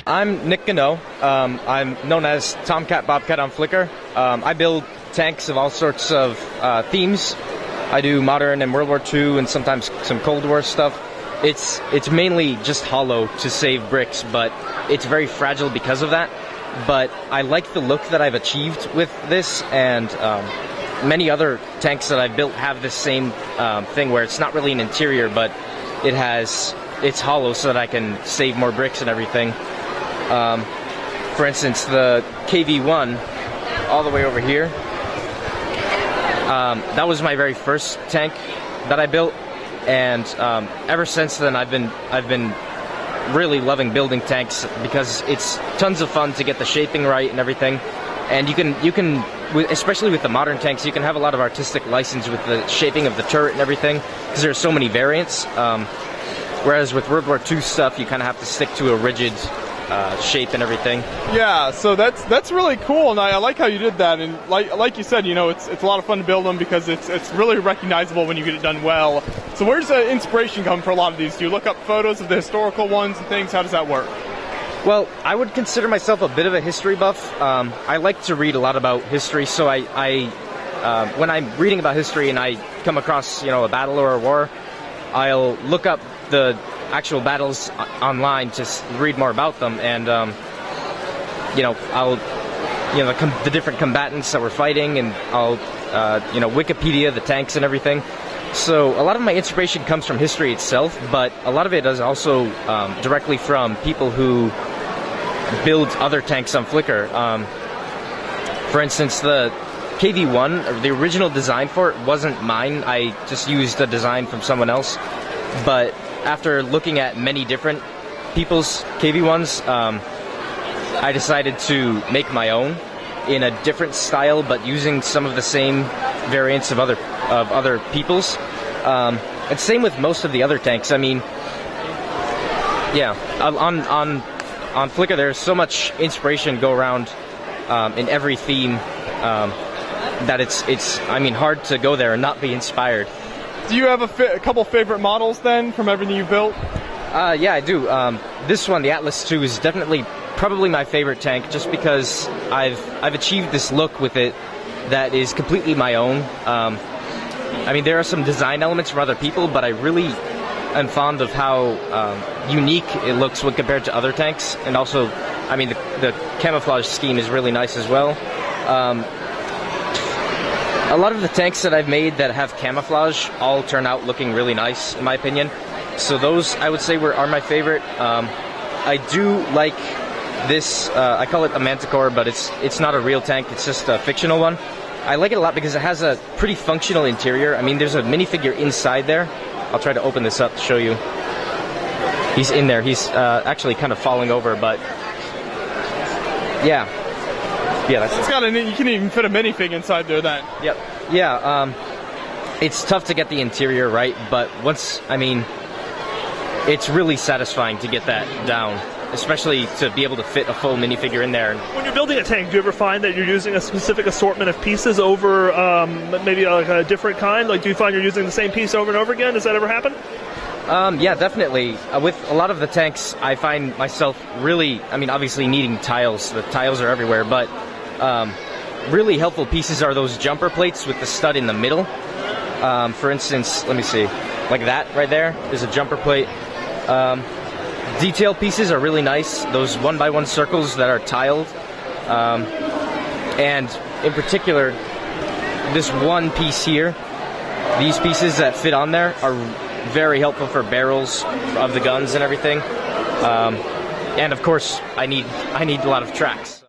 I'm Nick Gano. I'm known as Tomcat Bobcat on Flickr. I build tanks of all sorts of themes. I do modern and World War II and sometimes some Cold War stuff. It's mainly just hollow to save bricks, but it's very fragile because of that. But I like the look that I've achieved with this, and many other tanks that I've built have this same thing where it's not really an interior, but it's hollow so that I can save more bricks and everything. For instance, the KV-1 all the way over here, that was my very first tank that I built, and ever since then I've been really loving building tanks because it's tons of fun to get the shaping right and everything. And you can, especially with the modern tanks, you can have a lot of artistic license with the shaping of the turret and everything because there's so many variants. Whereas with World War II stuff, you kind of have to stick to a rigid shape and everything. Yeah, so that's really cool, and I like how you did that. And like you said, you know, it's a lot of fun to build them because it's really recognizable when you get it done well. So where's the inspiration come for a lot of these? Do you look up photos of the historical ones and things? How does that work? Well, I would consider myself a bit of a history buff. I like to read a lot about history, so when I'm reading about history and I come across, you know, a battle or a war, I'll look up the actual battles online to read more about them, and I'll the different combatants that were fighting, and I'll Wikipedia the tanks and everything. So a lot of my inspiration comes from history itself, but a lot of it is also directly from people who build other tanks on Flickr. For instance, the KV-1, the original design for it wasn't mine. I just used a design from someone else. But after looking at many different people's KV-1s, I decided to make my own in a different style, but using some of the same variants of other people's. And same with most of the other tanks. I mean, yeah, on Flickr there's so much inspiration go around in every theme that it's hard to go there and not be inspired. Do you have a couple favorite models then from everything you've built? Yeah, I do. This one, the Atlas II, is probably my favorite tank, just because I've achieved this look with it that is completely my own. There are some design elements from other people, but I really am fond of how unique it looks when compared to other tanks. And also, the camouflage scheme is really nice as well. A lot of the tanks that I've made that have camouflage all turn out looking really nice, in my opinion. So those, I would say, are my favorite. I do like this, I call it a Manticore, but it's not a real tank, it's just a fictional one. I like it a lot because it has a pretty functional interior. There's a minifigure inside there. I'll try to open this up to show you. He's in there. He's actually kind of falling over, but yeah. Yeah, you can even fit a minifig inside there then. Yep. Yeah, it's tough to get the interior right, but it's really satisfying to get that down, especially to be able to fit a full minifigure in there. When you're building a tank, do you ever find that you're using a specific assortment of pieces over maybe like a different kind? Like, do you find you're using the same piece over and over again? Does that ever happen? Yeah, definitely. With a lot of the tanks, I find myself really, obviously needing tiles. The tiles are everywhere, but really helpful pieces are those jumper plates with the stud in the middle. For instance, let me see, like that right there is a jumper plate. Detail pieces are really nice. Those 1x1 circles that are tiled, and in particular, this one piece here. These pieces that fit on there are very helpful for barrels of the guns and everything. And of course, I need a lot of tracks.